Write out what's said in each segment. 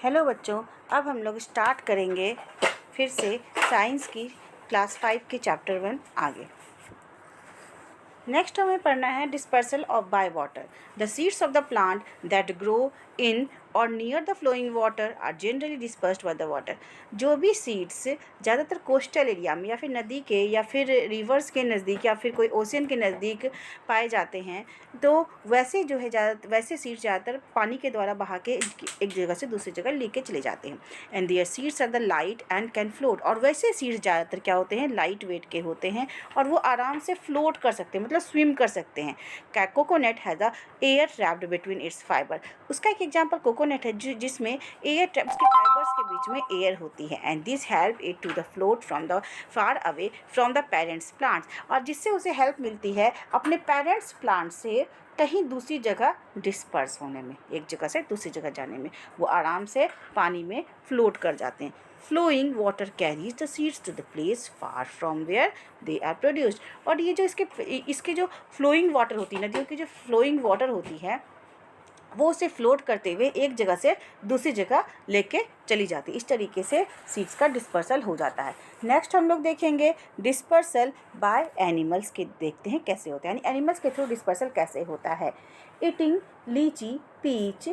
Hello बच्चों, अब हम लोग स्टार्ट करेंगे फिर से साइंस की क्लास 5 के चैप्टर 1 आगे। नेक्स्ट हमें पढ़ना है dispersal of by water. The seeds of the plant that grow in और near the flowing water are generally dispersed by the water. जो भी सीड्स ज़्यादातर कोस्टल एरिया में या फिर नदी के या फिर रिवर्स के नज़दीक या फिर कोई ओशन के नज़दीक पाए जाते हैं, तो वैसे जो है वैसे सीड्स ज़्यादातर पानी के द्वारा बहा के एक जगह से दूसरी जगह लेके चले जाते हैं। And their seeds are the light and can float. और वैसे सीड्स ज़्यादातर क्या होते हैं, लाइट वेट के होते हैं और वो आराम से फ्लोट कर सकते हैं, मतलब स्विम कर सकते हैं। Coconut has a air trapped between its fibre. उसका एक एग्जांपल कोकोनट है जिसमें एयर ट्रैप, उसके फाइबर्स के बीच में एयर होती है। And this help it to the float from the far away from the parents plants. और जिससे उसे हेल्प मिलती है अपने पेरेंट्स प्लांट से कहीं दूसरी जगह डिस्पर्स होने में, एक जगह से दूसरी जगह जाने में। वो आराम से पानी में फ्लोट कर जाते हैं। Flowing water carries the seeds to the place far from where they are produced. और ये जो इसके जो फ्लोइंग वाटर होती है, नदियों की जो फ्लोइंग वाटर होती है, वो उसे फ्लोट करते हुए एक जगह से दूसरी जगह लेके चली जाती है। इस तरीके से सीड्स का डिस्पर्सल हो जाता है। नेक्स्ट हम लोग देखेंगे डिस्पर्सल बाय एनिमल्स के, देखते हैं कैसे होता है, यानी एनिमल्स के थ्रू डिस्पर्सल कैसे होता है। Eating lychee, peach,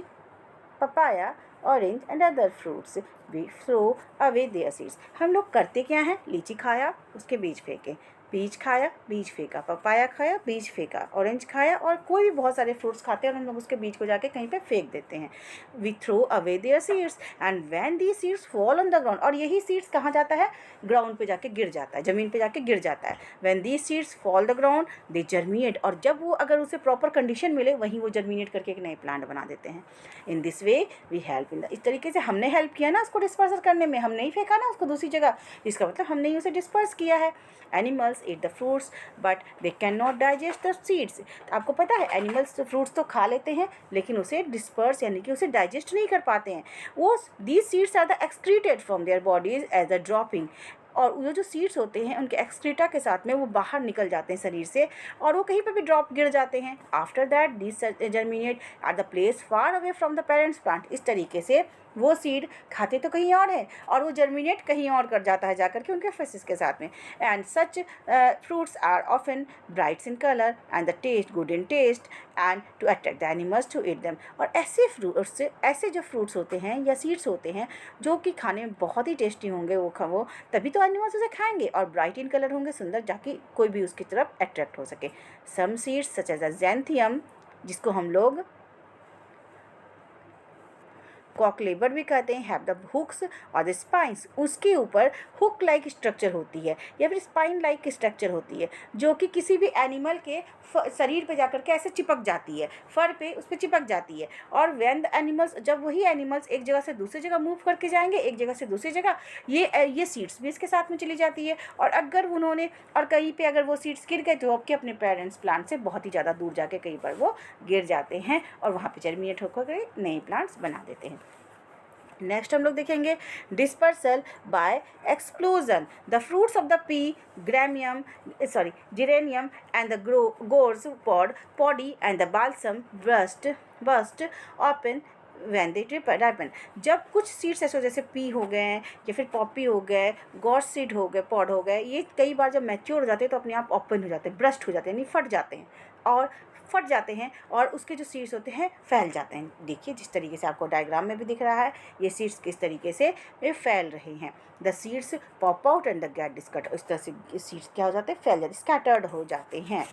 papaya, orange and other fruits we throw away their seeds. हम लोग करते क्या हैं, लीची खाया उसके बीज फेंके, पीच खाया बीज फेंका, पपाया खाया बीज फेंका, ऑरेंज खाया, और कोई भी बहुत सारे फ्रूट्स खाते हैं और हम लोग उसके बीज को जाके कहीं पे फेंक देते हैं। We throw away their seeds and when these seeds fall on the ground. और यही सीड्स कहाँ जाता है, ग्राउंड पे जाके गिर जाता है, ज़मीन पे जाके गिर जाता है। When these seeds fall the ground they germinate. और जब वो अगर उसे प्रॉपर कंडीशन मिले वहीं वो जर्मिनेट करके एक नए प्लांट बना देते हैं। In this way we help in the, इस तरीके से हमने हेल्प किया ना उसको डिस्पर्स करने में, हमने ही फेंका ना उसको दूसरी जगह, इसका मतलब हमने ही उसे डिस्पर्स किया है। Animals eat the fruits but they can not digest the seeds. आपको पता है एनिमल्स तो फ्रूट्स तो खा लेते हैं लेकिन उसे डिस्पर्स यानी कि उसे डाइजेस्ट नहीं कर पाते हैं। वो these seeds are the excreted from their bodies as a dropping. और वो जो सीड्स होते हैं उनके एक्सक्रीटा के साथ में वो बाहर निकल जाते हैं शरीर से और वो कहीं पर भी ड्रॉप गिर जाते हैं। After that this germinate at the place far away from the parents plant. इस तरीके से वो सीड खाते तो कहीं और है और वो जर्मिनेट कहीं और कर जाता है जाकर के उनके फेसिस के साथ में। And such fruits are often brights in colour and the taste good in taste and to attract the animals to eat them. और ऐसे जो फ्रूट्स होते हैं या सीड्स होते हैं जो कि खाने में बहुत ही टेस्टी होंगे, वो तभी तो एनिमल्स उसे खाएंगे, और ब्राइट इन कलर होंगे, सुंदर, जाकि कोई भी उसकी तरफ अट्रैक्ट हो सके। सम सीड्स सच एज अ ज़ैंथियम, जिसको हम लोग कॉकलेबर भी कहते हैं, हैव द हुक्स और द स्पाइंस। उसके ऊपर हुक लाइक स्ट्रक्चर होती है या फिर स्पाइन लाइक स्ट्रक्चर होती है जो कि किसी भी एनिमल के शरीर पे जाकर के ऐसे चिपक जाती है, फर पे उस पर चिपक जाती है। और व्हेन द एनिमल्स, जब वही एनिमल्स एक जगह से दूसरी जगह मूव करके जाएंगे, एक जगह से दूसरी जगह, ये सीड्स भी इसके साथ में चली जाती है। और अगर उन्होंने और कहीं पे अगर वो सीड्स गिर गए तो आपके अपने पेरेंट्स प्लांट से बहुत ही ज़्यादा दूर जाके कहीं पर वो गिर जाते हैं और वहाँ पे जर्मिनेट होकर नए प्लांट्स बना देते हैं। नेक्स्ट हम लोग देखेंगे dispersal by explosion. The fruits of the pea, geranium and the gorse pod and the balsam burst open when they ripen. जब कुछ सीड्स ऐसे जैसे पी हो गए या फिर पॉपी हो गए, गॉर्स सीड हो गए, पॉड हो गए, ये कई बार जब मैच्योर हो जाते हैं तो अपने आप ओपन हो जाते हैं, ब्रस्ट हो जाते हैं, यानी फट जाते हैं और उसके जो सीड्स होते हैं फैल जाते हैं। देखिए जिस तरीके से आपको डायग्राम में भी दिख रहा है, ये सीड्स किस तरीके से फैल रहे हैं। The seeds pop out and the get डिस्कट। इस तरह से सीड्स क्या हो जाते हैं, फैल जाते, स्कैटर्ड हो जाते हैं।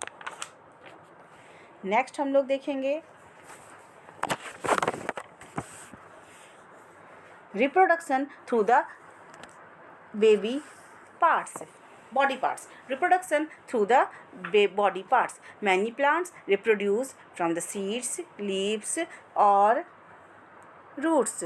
नेक्स्ट हम लोग देखेंगे reproduction through the baby parts, body parts. Reproduction through the body parts. Many plants reproduce from the seeds, leaves or roots.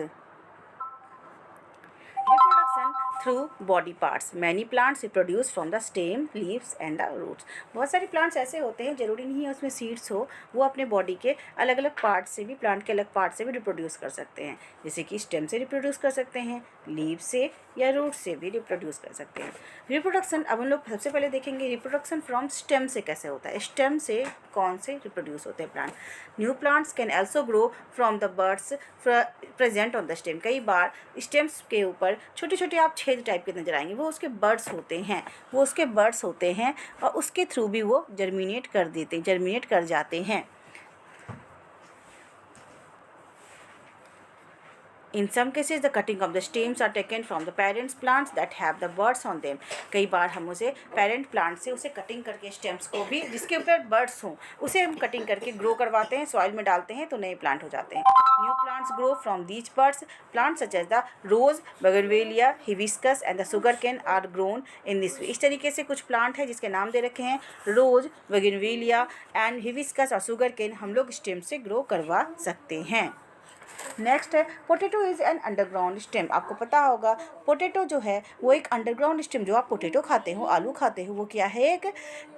Reproduction through body parts. Many plants reproduce from the stem, leaves and the roots. बहुत सारे plants ऐसे होते हैं, ज़रूरी नहीं है उसमें seeds हो, वो अपने बॉडी के अलग अलग पार्ट से भी, प्लांट के अलग पार्ट से भी रिप्रोड्यूस कर सकते हैं। जैसे कि स्टेम से रिप्रोड्यूस कर सकते हैं, लीव से या रूट से भी रिप्रोड्यूस कर सकते हैं। रिप्रोडक्शन अब हम लोग सबसे पहले देखेंगे रिप्रोडक्शन फ्रॉम स्टेम से कैसे होता है। स्टेम से कौन से रिप्रोड्यूस होते हैं plant. New plants can also grow from the birds present on the stem. कई बार स्टेम्स के ऊपर छोटे छोटे आप छेद टाइप के नजर आएंगे, वो उसके बर्ड्स होते हैं और उसके थ्रू भी वो जर्मिनेट कर जाते हैं। In some cases, the cutting of the stems are taken from the parent plants that have the buds on them. कई बार हम उसे पेरेंट प्लांट से उसे कटिंग करके स्टेम्स को भी जिसके ऊपर बर्ड्स हों उसे हम कटिंग करके ग्रो करवाते हैं, सॉइल में डालते हैं तो नए प्लांट हो जाते हैं। New plants grow from these birds. Plants such as the rose, bougainvillea, hibiscus and the sugarcane are grown in this way. इस तरीके से कुछ प्लांट है जिसके नाम दे रखे हैं रोज, बगरवेलिया एंड हिबिस्कस और सुगर कैन हम लोग स्टेम से ग्रो करवा सकते हैं। नेक्स्ट है potato is an underground stem. आपको पता होगा पोटैटो जो है वो एक अंडरग्राउंड स्टेम, जो आप पोटैटो खाते हो, आलू खाते हो, वो क्या है, एक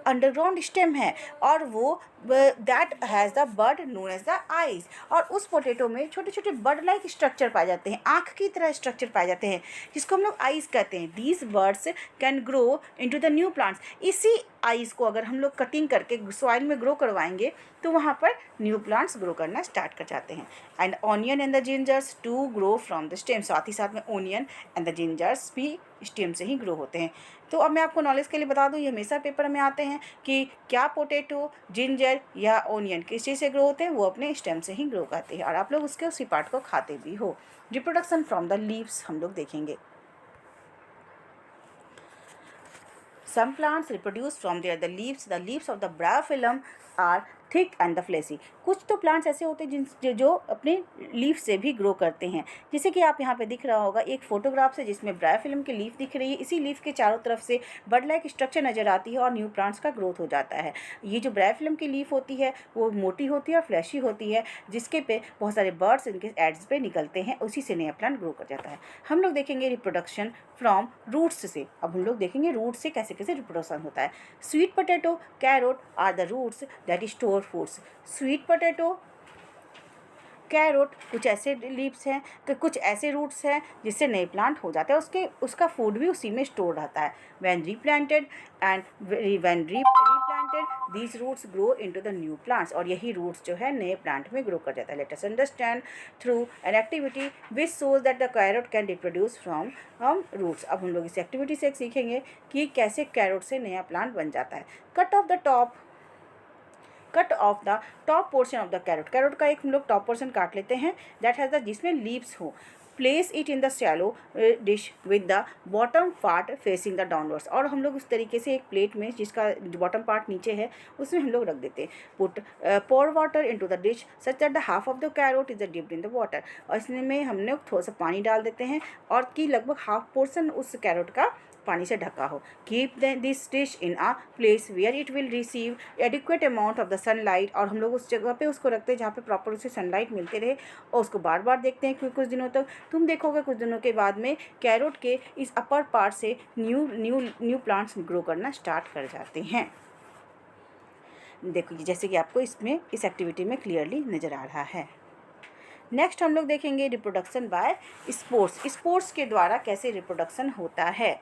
अंडरग्राउंड स्टेम है और वो that has the bud known as the eyes. और उस पोटैटो में छोटे छोटे बर्ड लाइक स्ट्रक्चर पाए जाते हैं, आँख की तरह स्ट्रक्चर पाए जाते हैं जिसको हम लोग आइज कहते हैं। These birds can grow into the new plants. इसी आइज को अगर हम लोग कटिंग करके सॉइल में ग्रो करवाएंगे तो वहाँ पर न्यू प्लांट्स ग्रो करना स्टार्ट कर जाते हैं। And onion and the gingers to grow from the stem. साथ ही साथ में ऑनियन एंड द जिंजर्स भी स्टेम से ही ग्रो होते हैं। तो अब मैं आपको नॉलेज के लिए बता दूं, ये हमेशा पेपर में आते हैं कि क्या पोटैटो, जिंजर या ऑनियन किस चीज़ से ग्रो होते हैं, वो अपने स्टेम से ही ग्रो करते हैं और आप लोग उसके उसी पार्ट को खाते भी हो। रिप्रोडक्शन फ्रॉम द लीव्स हम लोग देखेंगे। Some plants reproduce from their the leaves. The leaves of the bryophyllum are thick and the fleshy. कुछ तो प्लांट्स ऐसे होते हैं जो अपने लीफ से भी ग्रो करते हैं, जैसे कि आप यहाँ पे दिख रहा होगा एक फोटोग्राफ से जिसमें ब्रायोफिल्म की लीफ दिख रही है। इसी लीफ के चारों तरफ से बर्ड लाइक स्ट्रक्चर नज़र आती है और न्यू प्लांट्स का ग्रोथ हो जाता है। ये जो ब्रायोफिल्म की लीफ होती है वो मोटी होती है और फ्लैशी होती है, जिसके पे बहुत सारे बर्ड्स इनके एड्स पे निकलते हैं, उसी से नया प्लांट ग्रो कर जाता है। हम लोग देखेंगे रिप्रोडक्शन फ्रॉम रूट्स से। अब हम लोग देखेंगे रूट से कैसे कैसे रिप्रोडक्शन होता है। Sweet potato, carrot are the roots that store foods. Sweet potato, carrot कुछ ऐसे लीव्स हैं कि कुछ ऐसे रूट्स हैं जिससे नए प्लांट हो जाते हैं, उसका फूड भी उसी में स्टोर रहता है। When replanted these roots grow into the new plants. और यही रूट्स जो है नए प्लांट में ग्रो कर जाता है। Let us understand through an activity which shows that the carrot can reproduce from roots. अब हम लोग इस एक्टिविटी से सीखेंगे कि कैसे कैरोट से नया प्लांट बन जाता है। Cut off the top portion of the carrot. Carrot का एक हम लोग टॉप पोर्शन काट लेते हैं दैट हैज़ द जिसमें लीव्स हो। Place it in the shallow dish with the bottom part facing the downwards. और हम लोग उस तरीके से एक प्लेट में जिसका बॉटम पार्ट नीचे है उसमें हम लोग रख देते हैं। Put pour water into the dish such that the half of the carrot is dipped in the water. और इसमें हम लोग थोड़ा सा पानी डाल देते हैं और कि लगभग हाफ पोर्शन उस कैरोट का पानी से ढका हो। Keep this dish in a place where it will receive adequate amount of the sunlight. और हम लोग उस जगह पे उसको रखते हैं जहाँ पे प्रॉपर उसे सनलाइट मिलते रहे और उसको बार बार देखते हैं क्योंकि कुछ दिनों तक तुम देखोगे कुछ दिनों के बाद में कैरोट के इस अपर पार्ट से न्यू प्लांट्स ग्रो करना स्टार्ट कर जाते हैं। देखो जैसे कि आपको इसमें इस एक्टिविटी में क्लियरली नज़र आ रहा है। नेक्स्ट हम लोग देखेंगे रिप्रोडक्शन बाय स्पोर्स। स्पोर्स के द्वारा कैसे रिप्रोडक्शन होता है।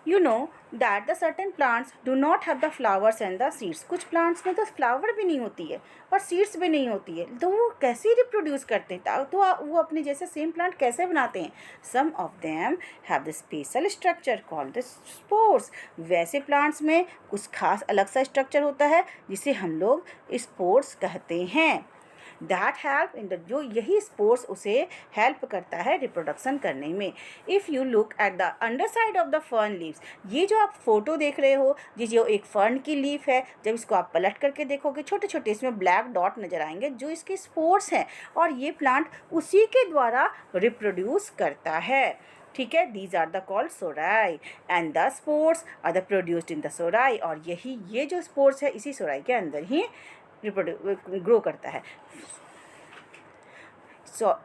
You know that the certain plants do not have the flowers and the seeds. कुछ plants में तो फ्लावर भी नहीं होती है और सीड्स भी नहीं होती है, तो वो कैसे रिप्रोड्यूस करते हैं, तो वो अपने जैसे सेम प्लांट कैसे बनाते हैं। Some of them have the special structure called the spores. वैसे प्लांट्स में कुछ खास अलग सा स्ट्रक्चर होता है जिसे हम लोग स्पोर्स कहते हैं। दैट हेल्प इन द जो यही स्पोर्स उसे हेल्प करता है रिप्रोडक्शन करने में। If you look at the under side of the fern leaves, ये जो आप फोटो देख रहे हो ये जो एक फर्न की लीफ है, जब इसको आप पलट करके देखोगे छोटे छोटे इसमें ब्लैक डॉट नज़र आएंगे जो इसके स्पोर्स हैं और ये प्लांट उसी के द्वारा रिप्रोड्यूस करता है। ठीक है, these are the called sori and the spores are the produced in the sori. और यही ये जो स्पोर्स है इसी सोराई के अंदर ही ग्रो करता है।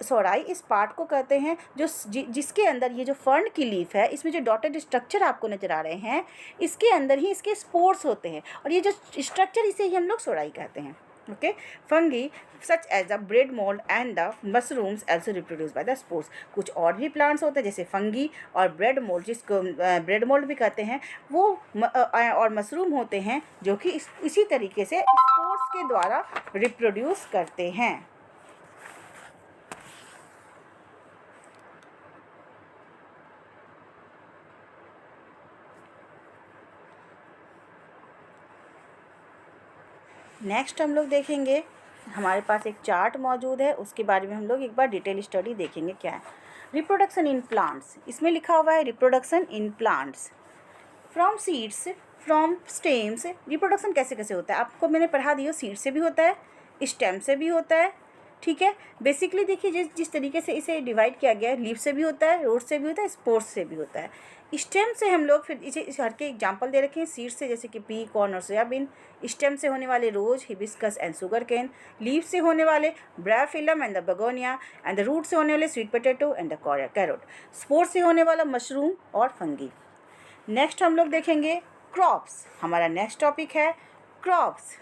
सोराई इस पार्ट को कहते हैं जो जिसके अंदर ये जो फर्न की लीफ है इसमें जो डॉटेड स्ट्रक्चर आपको नज़र आ रहे हैं इसके अंदर ही इसके स्पोर्स होते हैं और ये जो स्ट्रक्चर इसे ही हम लोग सोराई कहते हैं। Okay, fungi such as the bread mold and the mushrooms also reproduce by the spores. कुछ और भी प्लांट्स होते हैं जैसे फंगी और ब्रेड मोल्ड, जिसको ब्रेड मोल्ड भी कहते हैं, वो और मशरूम होते हैं जो कि इसी तरीके से स्पोर्स के द्वारा रिप्रोड्यूस करते हैं. नेक्स्ट हम लोग देखेंगे, हमारे पास एक चार्ट मौजूद है, उसके बारे में हम लोग एक बार डिटेल स्टडी देखेंगे क्या है. रिप्रोडक्शन इन प्लांट्स, इसमें लिखा हुआ है reproduction in plants. From seeds, from stems, reproduction कैसे कैसे होता है आपको मैंने पढ़ा दिया. सीड से भी होता है, स्टेम से भी होता है, ठीक है. बेसिकली देखिए जिस तरीके से इसे डिवाइड किया गया है, लीफ से भी होता है, रूट से भी होता है, स्पोर्स से भी होता है. स्टेम से हम लोग फिर इस हर के एग्जाम्पल दे रखे हैं. सीड से जैसे कि पी, कॉर्न और सोयाबीन. स्टेम से होने वाले rose, hibiscus and sugarcane. Leaf से होने वाले bryophyllum and the begonia. And the root से होने वाले sweet potato and the carrot. Spores से होने वाला मशरूम और फंगी. नेक्स्ट हम लोग देखेंगे क्रॉप्स. हमारा नेक्स्ट टॉपिक है crops.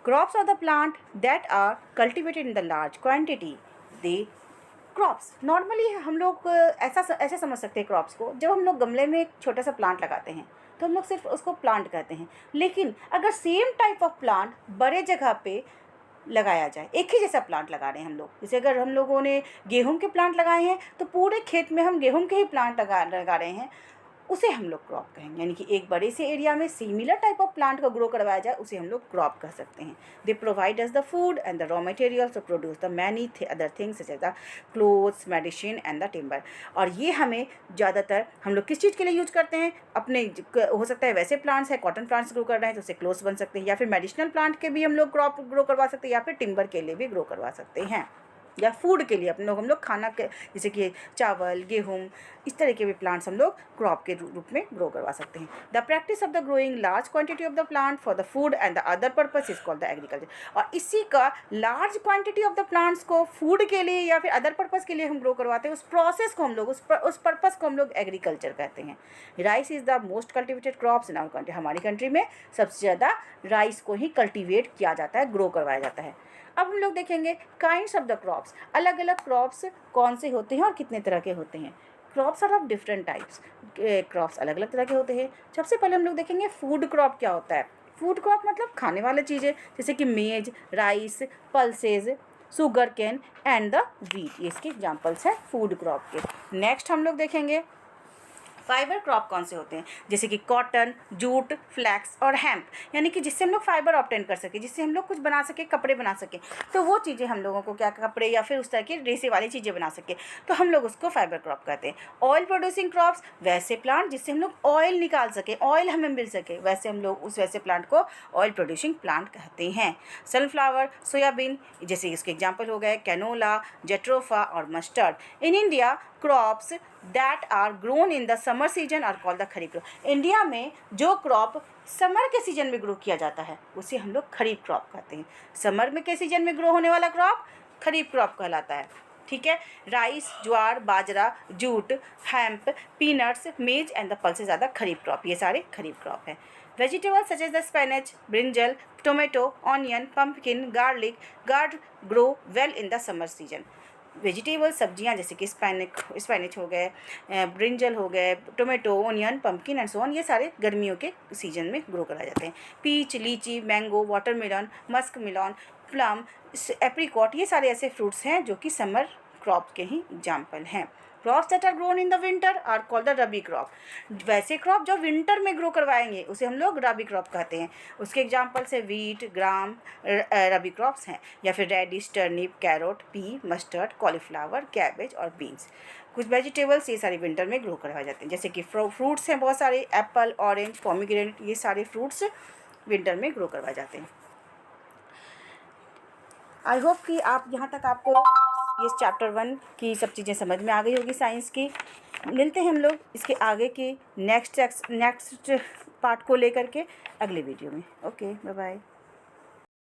Crops are the plant that are cultivated in the large quantity. They crops normally हम लोग ऐसे समझ सकते हैं क्रॉप्स को, जब हम लोग गमले में एक छोटा सा प्लांट लगाते हैं तो हम लोग सिर्फ उसको प्लांट कहते हैं. लेकिन अगर सेम टाइप ऑफ प्लांट बड़े जगह पे लगाया जाए, एक ही जैसा प्लांट लगा रहे हैं हम लोग, जैसे अगर हम लोगों ने गेहूं के प्लांट लगाए हैं तो पूरे खेत में हम गेहूं के ही प्लांट लगा रहे हैं, उसे हम लोग क्रॉप कहेंगे. यानी कि एक बड़े से एरिया में सिमिलर टाइप ऑफ प्लांट का ग्रो करवाया जाए, उसे हम लोग क्रॉप कह सकते हैं. They provide us the food and the raw materials to produce the many other things such as the clothes, medicine and the timber. और ये हमें ज़्यादातर हम लोग किस चीज़ के लिए यूज करते हैं, अपने हो सकता है वैसे प्लांट्स है, कॉटन प्लांट्स ग्रो कर रहे हैं तो उससे क्लोथ्स बन सकते हैं, या फिर मेडिसिनल प्लांट के भी हम लोग क्रॉप ग्रो करवा सकते हैं, या फिर टिम्बर के लिए भी ग्रो करवा सकते हैं, या फूड के लिए हम लोग खाना के जैसे कि चावल, गेहूं, इस तरह के भी प्लांट्स हम लोग क्रॉप के रूप में ग्रो करवा सकते हैं. The practice of the growing large quantity of the plant for the food and the other purpose is called the agriculture. और इसी का large quantity of the plants को फूड के लिए या फिर अदर पर्पस के लिए हम ग्रो करवाते हैं, उस प्रोसेस को हम लोग उस पर्पस को हम लोग एग्रीकल्चर कहते हैं. Rice is the most cultivated crops in our country. हमारी कंट्री में सबसे ज़्यादा राइस को ही कल्टिवेट किया जाता है, ग्रो करवाया जाता है. अब हम लोग देखेंगे काइंड्स ऑफ द क्रॉप्स. अलग अलग क्रॉप्स कौन से होते हैं और कितने तरह के होते हैं. Crops are of different types. Crops अलग अलग तरह के होते हैं. सबसे पहले हम लोग देखेंगे फूड क्रॉप क्या होता है. फूड क्रॉप मतलब खाने वाली चीज़ें, जैसे कि maize, rice, pulses, sugar cane and the wheat. ये इसके एग्जाम्पल्स हैं फूड क्रॉप के. नेक्स्ट हम लोग देखेंगे फाइबर क्रॉप कौन से होते हैं, जैसे कि कॉटन, जूट, फ्लैक्स और हेम्प. यानी कि जिससे हम लोग फाइबर ऑब्टेन कर सके, जिससे हम लोग कुछ बना सके, कपड़े बना सके. तो वो चीज़ें हम लोगों को क्या, कपड़े या फिर उस तरह की रेसे वाली चीज़ें बना सके, तो हम लोग उसको फाइबर क्रॉप कहते हैं. ऑयल प्रोड्यूसिंग क्रॉप्स, वैसे प्लांट जिससे हम लोग ऑयल निकाल सके, ऑयल हमें मिल सके, वैसे हम लोग उस वैसे प्लांट को ऑयल प्रोड्यूसिंग प्लांट कहते हैं. सनफ्लावर, सोयाबीन, जैसे इसके एग्जाम्पल हो गए कैनोला, जेट्रोफा और mustard. In India crops that are grown in the summer season are called the kharif crop. India में जो क्रॉप समर के सीजन में ग्रो किया जाता है उसे हम लोग खरीफ क्रॉप कहते हैं. समर में के सीजन में ग्रो होने वाला क्रॉप खरीफ क्रॉप कहलाता है. ठीक है. Rice, jowar, bajra, jute, hemp, peanuts, maize and the pulses are the kharif crop. ये सारे खरीफ क्रॉप हैं. Vegetables such as the spinach, brinjal, tomato, onion, pumpkin, garlic, gourd grow well in the summer season. Vegetable सब्जियां जैसे कि स्पाइनच हो गए, ब्रिंजल हो गए, tomato, onion, pumpkin and so on, ये सारे गर्मियों के सीजन में ग्रो कराए जाते हैं. पीच, लीची, मैंगो, वाटरमेलन, मस्क मिलन, प्लम, एप्रिकॉट, ये सारे ऐसे फ्रूट्स हैं जो कि समर क्रॉप के ही एग्जाम्पल हैं. Crops that are grown in the winter are called the rabi crop. वैसे क्रॉप जो विंटर में ग्रो करवाएंगे उसे हम लोग रबी क्रॉप कहते हैं. उसके एग्जाम्पल से वीट, ग्राम रबी क्रॉप्स हैं, या फिर radish, turnip, carrot, pea, mustard, cauliflower, cabbage और बीन्स. कुछ वेजिटेबल्स ये सारे विंटर में ग्रो करवाए जाते हैं, जैसे कि फ्रूट्स हैं बहुत सारे, एप्पल, ऑरेंज, पोमीग्रेनेट, ये सारे फ्रूट्स विंटर में ग्रो करवाए जाते हैं. आई होप कि आप यहाँ तक आपको ये चैप्टर 1 की सब चीज़ें समझ में आ गई होगी साइंस की. मिलते हैं हम लोग इसके आगे की नेक्स्ट पार्ट को लेकर के अगले वीडियो में. Okay, bye bye.